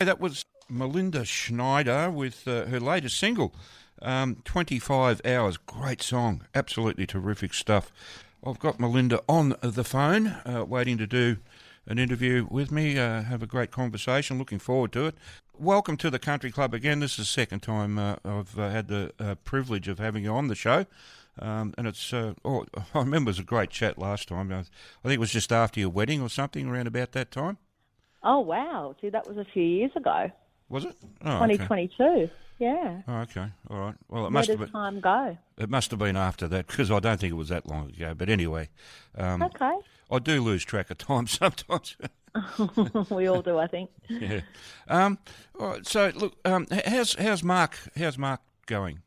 That was Melinda Schneider with her latest single, 25 Hours. Great song. Absolutely terrific stuff. I've got Melinda on the phone, waiting to do an interview with me, have a great conversation. Looking forward to it. Welcome to the Country Club again. This is the second time I've had the privilege of having you on the show. And it's, I remember it was a great chat last time. I think it was just after your wedding or something, around about that time. Oh, wow. Gee, that was a few years ago. Was it? Oh, 2022. Yeah. Oh, okay. All right. Well, Where does time go? It must have been after that, because I don't think it was that long ago. But anyway, Okay. I do lose track of time sometimes. We all do, I think. Yeah. All right, so look, how's Mark? How's Mark going?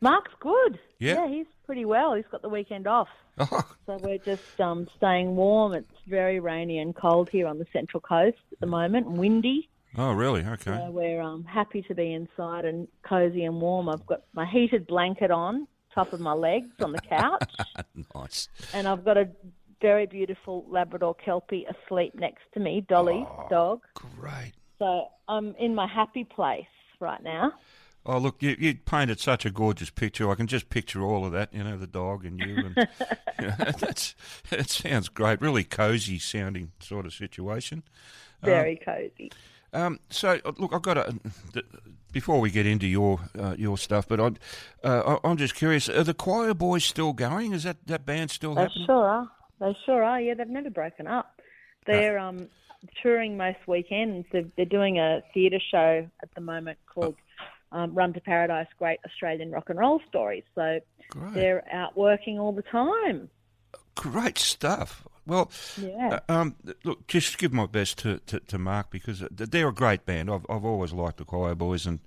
Mark's good. Yeah? Yeah, he's pretty well. He's got the weekend off. Oh, So we're just staying warm. It's very rainy and cold here on the Central Coast at the moment, and windy. oh, really? Okay. So we're happy to be inside and cosy and warm. I've got my heated blanket on top of my legs on the couch, Nice. and I've got a very beautiful Labrador Kelpie asleep next to me, Dolly, dog. Great. So I'm in my happy place right now. Oh, look, you painted such a gorgeous picture. I can just picture all of that, the dog and you. And, it sounds great. Really cosy sounding sort of situation. Very cosy. So, look, I've got to, before we get into your stuff, but I'm just curious, are the choir boys still going? Is that band still They happening? sure are. They sure are. Yeah, they've never broken up. They're touring most weekends. They're doing a theatre show at the moment called Run to Paradise, Great Australian Rock and Roll Stories. So Great. they're out working all the time. Great stuff. Well, Yeah. look, just give my best to Mark, because they're a great band. I've always liked the choir boys, and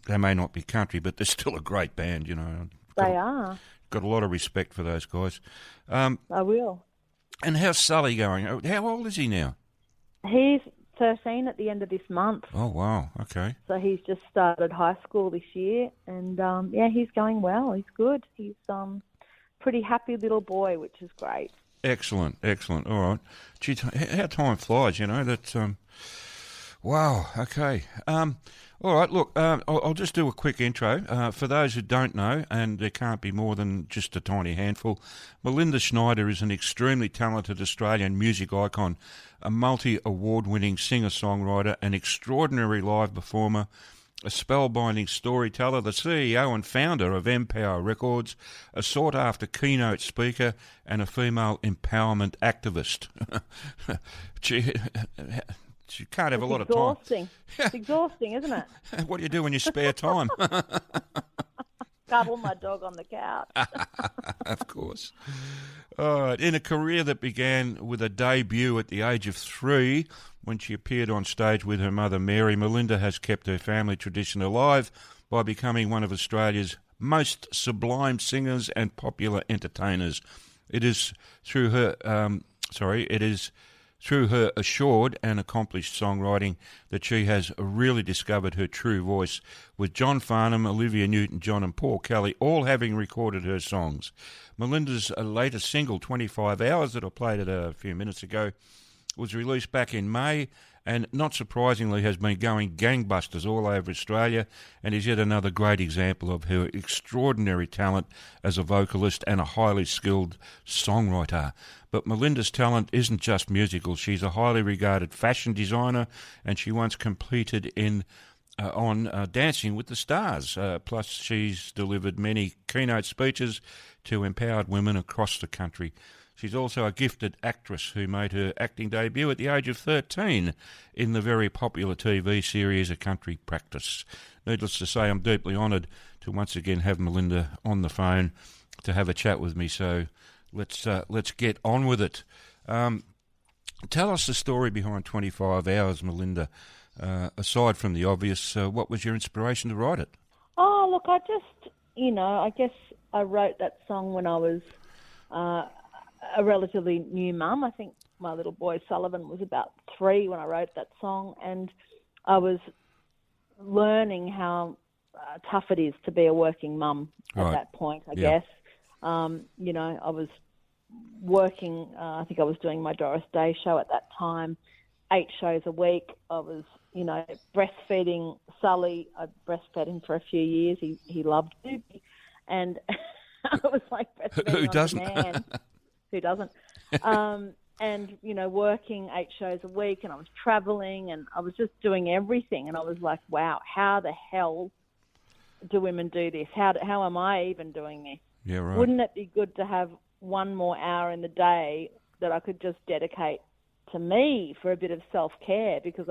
they may not be country, but they're still a great band. They are. Got a lot of respect for those guys. I will. And how's Sully going? How old is he now? He's 13 at the end of this month. Oh, wow. Okay. So he's just started high school this year, and he's going well. He's good. He's pretty happy little boy, which is great. Excellent. All right. Gee, how time flies, that... Wow, okay. All right, look, I'll just do a quick intro. For those who don't know, and there can't be more than just a tiny handful, Melinda Schneider is an extremely talented Australian music icon, a multi-award-winning singer-songwriter, an extraordinary live performer, a spellbinding storyteller, the CEO and founder of Empower Records, a sought-after keynote speaker, and a female empowerment activist. Gee, you can't have a lot of time. It's exhausting, isn't it? What do you do in your spare time? Cuddle my dog on the couch. Of course. All right. In a career that began with a debut at the age of 3, when she appeared on stage with her mother Mary, Melinda has kept her family tradition alive by becoming one of Australia's most sublime singers and popular entertainers. It is through her assured and accomplished songwriting that she has really discovered her true voice, with John Farnham, Olivia Newton-John and Paul Kelly all having recorded her songs. Melinda's latest single, 25 Hours, that I played a few minutes ago, was released back in May, and not surprisingly has been going gangbusters all over Australia, and is yet another great example of her extraordinary talent as a vocalist and a highly skilled songwriter. But Melinda's talent isn't just musical. She's a highly regarded fashion designer, and she once competed on Dancing with the Stars. Plus, she's delivered many keynote speeches to empowered women across the country. She's also a gifted actress who made her acting debut at the age of 13 in the very popular TV series A Country Practice. Needless to say, I'm deeply honoured to once again have Melinda on the phone to have a chat with me. So let's get on with it. Tell us the story behind 25 Hours, Melinda. Aside from the obvious, what was your inspiration to write it? Oh, look, I guess I wrote that song when I was a relatively new mum. I think my little boy Sullivan was about 3 when I wrote that song, and I was learning how tough it is to be a working mum at that point, I guess. I was working, I think I was doing my Doris Day show at that time, 8 shows a week. I was breastfeeding Sully. I breastfed him for a few years. He loved it. And I was like breastfeeding Who on doesn't? demand. Who doesn't? And, working 8 shows a week, and I was traveling, and I was just doing everything. And I was like, wow, how the hell do women do this? How am I even doing this? Yeah, right. Wouldn't it be good to have one more hour in the day that I could just dedicate to me for a bit of self-care? Because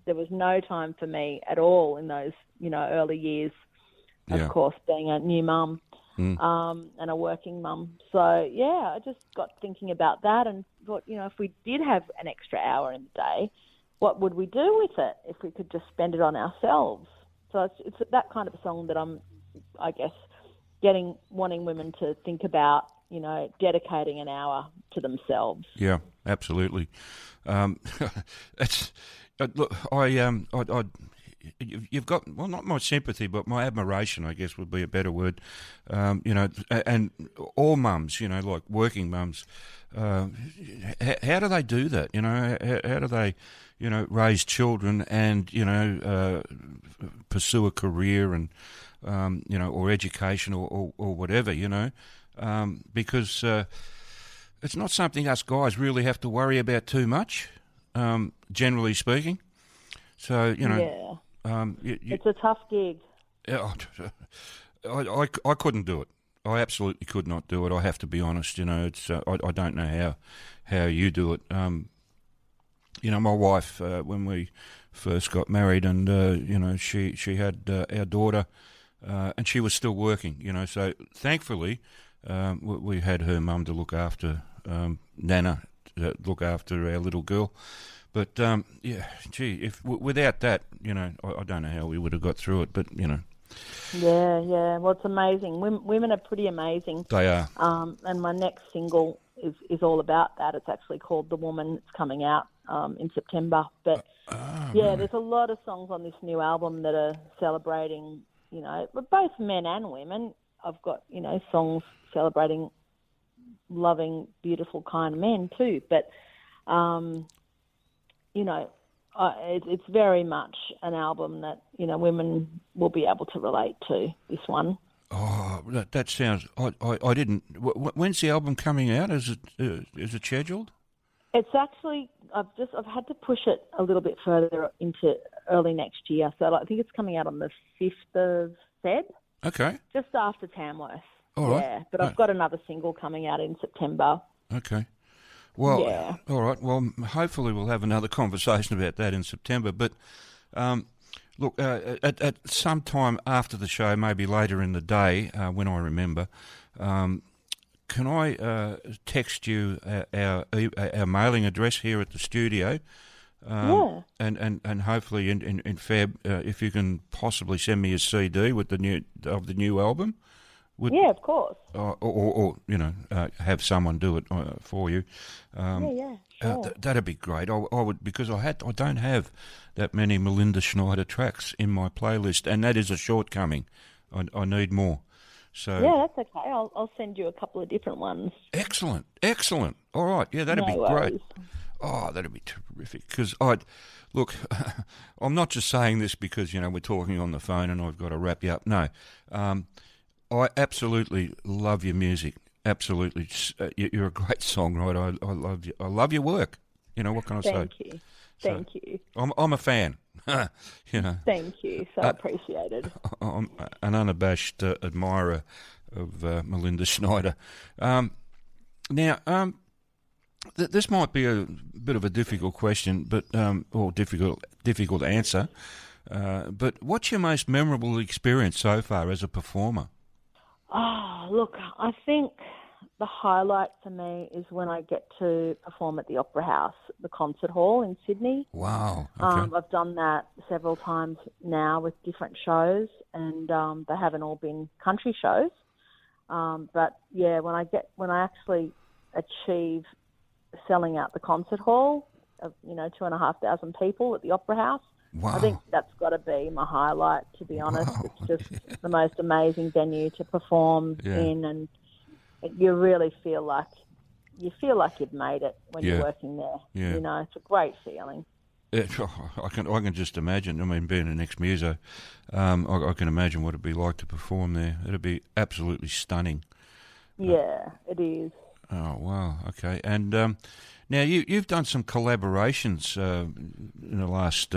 there was no time for me at all in those, early years, of course, being a new mum. And a working mum. So, I just got thinking about that and thought, if we did have an extra hour in the day, what would we do with it if we could just spend it on ourselves? So it's that kind of a song that I'm, I guess, wanting women to think about, dedicating an hour to themselves. Yeah, absolutely. It's look, you've got, well, not my sympathy, but my admiration, I guess, would be a better word. And all mums, like working mums, how do they do that? How do they, raise children and, pursue a career and, or education or whatever, because it's not something us guys really have to worry about too much, generally speaking. So, it's a tough gig. I couldn't do it. I absolutely could not do it. I have to be honest. It's I don't know how you do it. My wife, when we first got married, and she had our daughter, and she was still working. So thankfully, we had her mum to look after Nana, to look after our little girl. But, without that, I don't know how we would have got through it, but, Yeah. Well, it's amazing. Women are pretty amazing. They are. And my next single is all about that. It's actually called The Woman. It's coming out in September. But, really? There's a lot of songs on this new album that are celebrating, both men and women. I've got, songs celebrating loving, beautiful, kind men too. But, it's very much an album that, women will be able to relate to, this one. Oh, that sounds... I didn't... When's the album coming out? Is it scheduled? It's actually... I've had to push it a little bit further into early next year. So I think it's coming out on the 5th of Feb. Okay. Just after Tamworth. All right. Yeah, but I've got another single coming out in September. Okay. Well, all right. Well, hopefully we'll have another conversation about that in September. But look, at some time after the show, maybe later in the day, when I remember, can I text you our mailing address here at the studio? And hopefully in Feb, if you can possibly send me a CD with the new album. Of course. Or have someone do it for you. Sure. That'd be great. I would, because I don't have that many Melinda Schneider tracks in my playlist, and that is a shortcoming. I need more. So that's okay. I'll send you a couple of different ones. Excellent. All right. Yeah, that'd be great. Oh, that'd be terrific. Because look, I'm not just saying this because we're talking on the phone and I've got to wrap you up. No. I absolutely love your music. Absolutely, you're a great songwriter. I love you. I love your work. What can I say? Thank you. I'm a fan. Thank you. So appreciated. I'm an unabashed admirer of Melinda Schneider. Now, this might be a bit of a difficult question, but or difficult answer. But what's your most memorable experience so far as a performer? Oh, look, I think the highlight for me is when I get to perform at the Opera House, the concert hall in Sydney. Wow. Okay. I've done that several times now with different shows, and they haven't all been country shows. But yeah, when I actually achieve selling out the concert hall of 2,500 people at the Opera House, wow. I think that's got to be my highlight, to be honest. Wow. It's just the most amazing venue to perform in, and you really feel like you've made it when you're working there. Yeah. It's a great feeling. I can just imagine. I mean, being an ex-muso, I can imagine what it'd be like to perform there. It'd be absolutely stunning. Yeah, it is. Oh wow, okay. And now you've done some collaborations in the last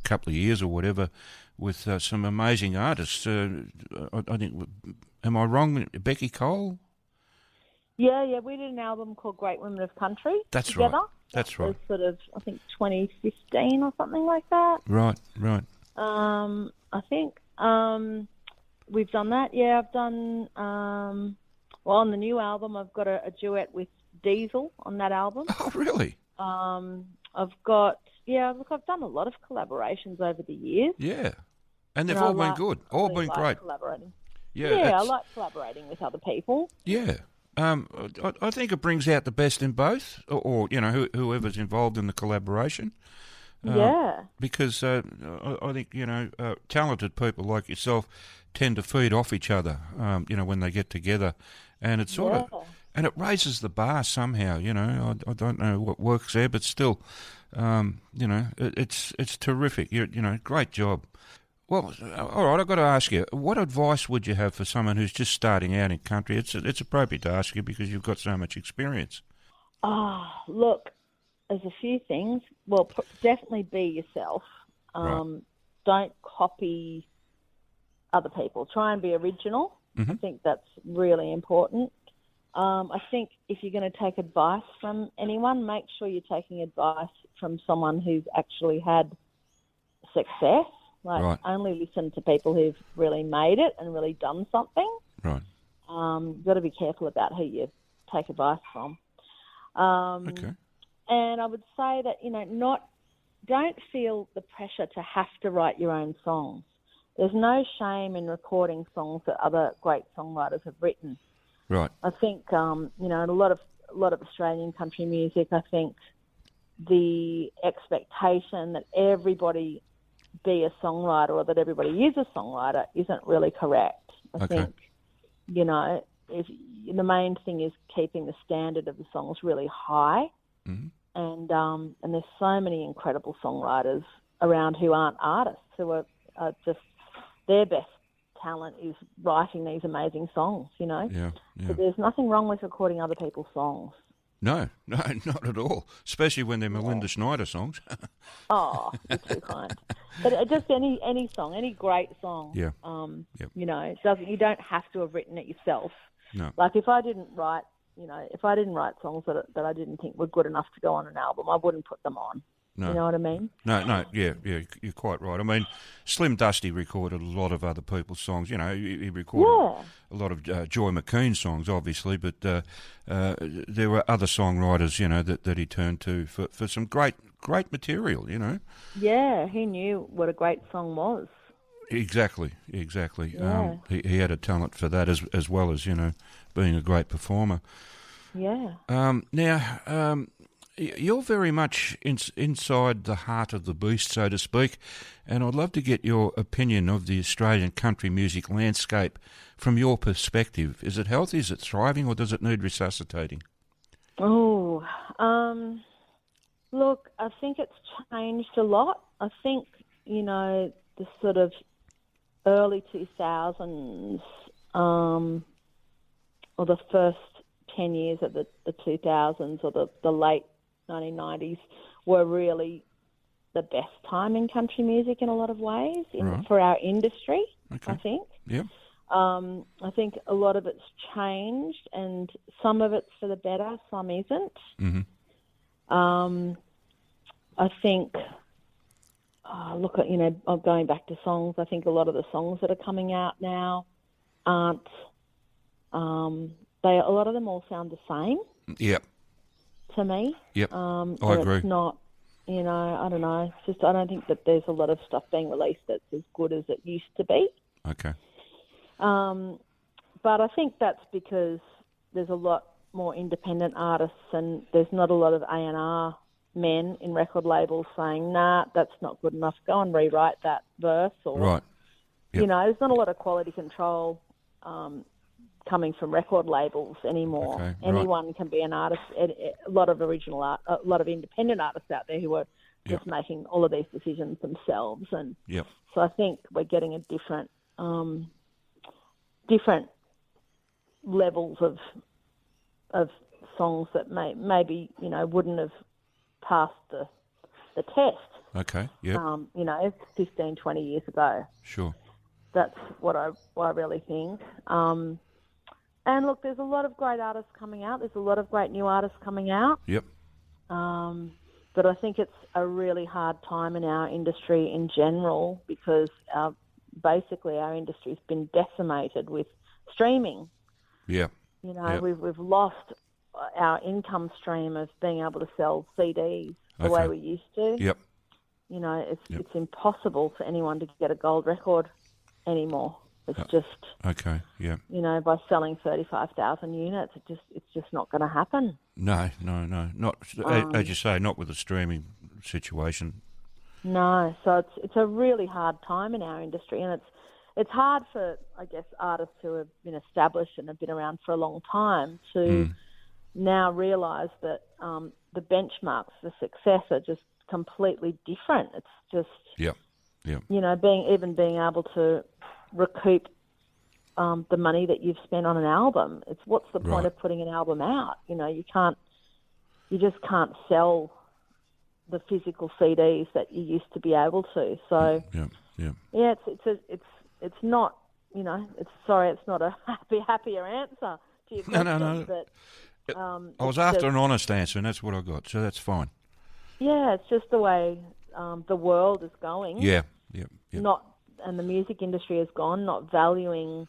couple of years or whatever with some amazing artists. I think, am I wrong? Becky Cole? Yeah, we did an album called Great Women of Country That's together. right. That's right. It was sort of, I think, 2015 or something like that. Right. I think we've done that. Yeah, I've done, well, on the new album, I've got a duet with Diesel on that album. Oh, really? I've got, look, I've done a lot of collaborations over the years. Yeah. And they've all been good. All been great. Collaborating. Yeah, I like collaborating with other people. Yeah. I think it brings out the best in both, or whoever's involved in the collaboration. Because I think talented people like yourself tend to feed off each other. When they get together, and it's sort of, and it raises the bar somehow. I don't know what works there, but still, it's terrific. Great job. Well, all right, I've got to ask you, what advice would you have for someone who's just starting out in country? It's appropriate to ask you because you've got so much experience. Look, there's a few things. Well, definitely be yourself. Right. Don't copy other people. Try and be original. Mm-hmm. I think that's really important. I think if you're going to take advice from anyone, make sure you're taking advice from someone who's actually had success. Right. Only listen to people who've really made it and really done something. Right. You've got to be careful about who you take advice from. Okay. And I would say that, don't feel the pressure to have to write your own songs. There's no shame in recording songs that other great songwriters have written. Right. I think, a lot of Australian country music, I think the expectation that everybody be a songwriter or that everybody is a songwriter isn't really correct. I think, if the main thing is keeping the standard of the songs really high. Mm-hmm. And there's so many incredible songwriters around who aren't artists, who are just, their best talent is writing these amazing songs, Yeah. So there's nothing wrong with recording other people's songs. No, not at all. Especially when they're Melinda Schneider songs. Oh, you're too kind. But just any song, any great song. Yeah. Yep. You don't have to have written it yourself. No. Like if I didn't write songs that I didn't think were good enough to go on an album, I wouldn't put them on. No. You know what I mean? No, yeah, you're quite right. I mean, Slim Dusty recorded a lot of other people's songs. He recorded a lot of Joy McKean songs, obviously, but there were other songwriters, that he turned to for some great material, Yeah, he knew what a great song was. Exactly. Yeah. He had a talent for that as well as, being a great performer. Yeah. Now, you're very much inside the heart of the beast, so to speak, and I'd love to get your opinion of the Australian country music landscape from your perspective. Is it healthy, is it thriving, or does it need resuscitating? Oh, look, I think it's changed a lot. I think, the sort of early 2000s, or the first 10 years of the 2000s or the late 1990s were really the best time in country music in a lot of ways for our industry, Okay. I think. Yeah. I think a lot of it's changed and some of it's for the better, some isn't. Mm-hmm. I think, going back to songs, I think a lot of the songs that are coming out now aren't, a lot of them all sound the same. Yep. To me. Yep. I agree. It's not, I don't know. It's just I don't think that there's a lot of stuff being released that's as good as it used to be. Okay. But I think that's because there's a lot more independent artists and there's not a lot of A&R men in record labels saying, nah, that's not good enough. Go and rewrite that verse. Or, right. Yep. There's not a lot of quality control coming from record labels anymore. Okay, Anyone can be an artist. A lot of original art, a lot of independent artists out there who are just making all of these decisions themselves. And Yep. so I think we're getting a different levels of songs that maybe wouldn't have passed the test. Okay. Yep. 15, 20 years ago. Sure. That's what I really think. And look, there's a lot of great artists coming out. There's a lot of great new artists coming out. Yep. But I think it's a really hard time in our industry in general because basically our industry's been decimated with streaming. Yeah. We've lost our income stream of being able to sell CDs the way we used to. Yep. It's impossible for anyone to get a gold record anymore. It's just okay. Yeah. By selling 35,000 units, it's just not going to happen. No. Not as you say, not with the streaming situation. No, so it's a really hard time in our industry, and it's hard for, I guess, artists who have been established and have been around for a long time to now realise that the benchmarks for success are just completely different. It's just being able to recoup the money that you've spent on an album. It's what's the point of putting an album out? You just can't sell the physical CDs that you used to be able to. So it's not it's not a happier answer to your question. No. But I was after an honest answer, and that's what I got. So that's fine. Yeah, it's just the way the world is going. Yeah. And the music industry has gone, not valuing,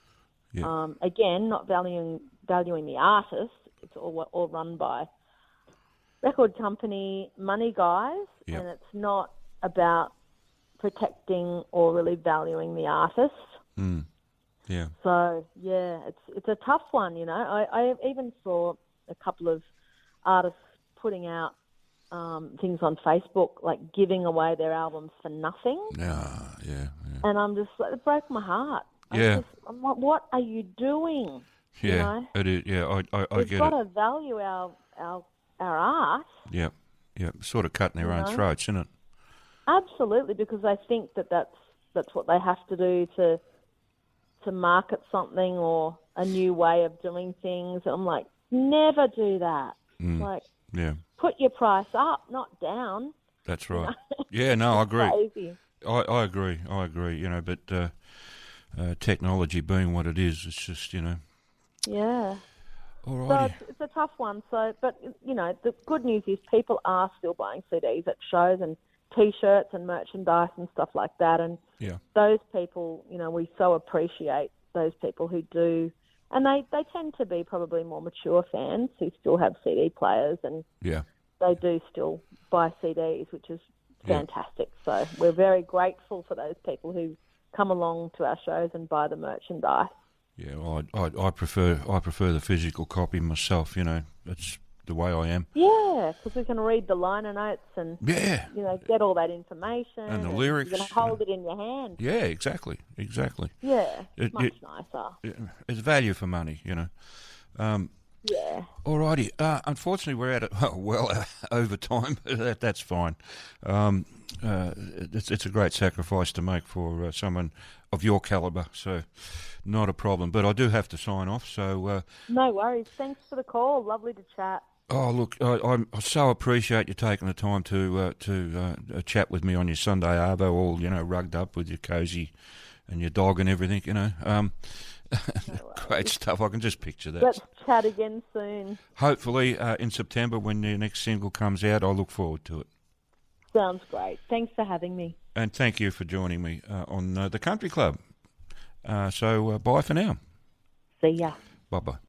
not valuing the artist. It's all run by record company money guys, and it's not about protecting or really valuing the artist. Yeah. So it's a tough one. I even saw a couple of artists putting out things on Facebook, like giving away their albums for nothing. Yeah. And I'm just like, it broke my heart. I'm like, what are you doing? Yeah, it is. Yeah, I get it. We've got to value our art. Yeah. Sort of cutting their own throats, isn't it? Absolutely, because I think that's what they have to do to market something or a new way of doing things. I'm like, never do that. Put your price up, not down. That's right. Yeah, no, I agree. Crazy. I agree. But technology being what it is, it's just, Yeah. All So righty. it's a tough one. So, but, the good news is people are still buying CDs at shows and T-shirts and merchandise and stuff like that. And those people, we so appreciate those people who do. And they tend to be probably more mature fans who still have CD players and they do still buy CDs, which is fantastic. So we're very grateful for those people who come along to our shows and buy the merchandise. Yeah, well, I prefer the physical copy myself. That's the way I am. Yeah, because we can read the liner notes and get all that information and the lyrics. You can hold it in your hand. Yeah, exactly. Yeah, it's much nicer. It's value for money, Yeah. Alrighty. Unfortunately, we're at over time. But that's fine. It's a great sacrifice to make for someone of your calibre, so not a problem. But I do have to sign off. So no worries. Thanks for the call. Lovely to chat. Oh, look, I so appreciate you taking the time to chat with me on your Sunday arvo, all rugged up with your cosy and your dog and everything. Great stuff. I can just picture that. Let's chat again soon. Hopefully in September when the next single comes out. I look forward to it. Sounds great. Thanks for having me. And thank you for joining me on the Country Club. So bye for now. See ya. Bye-bye.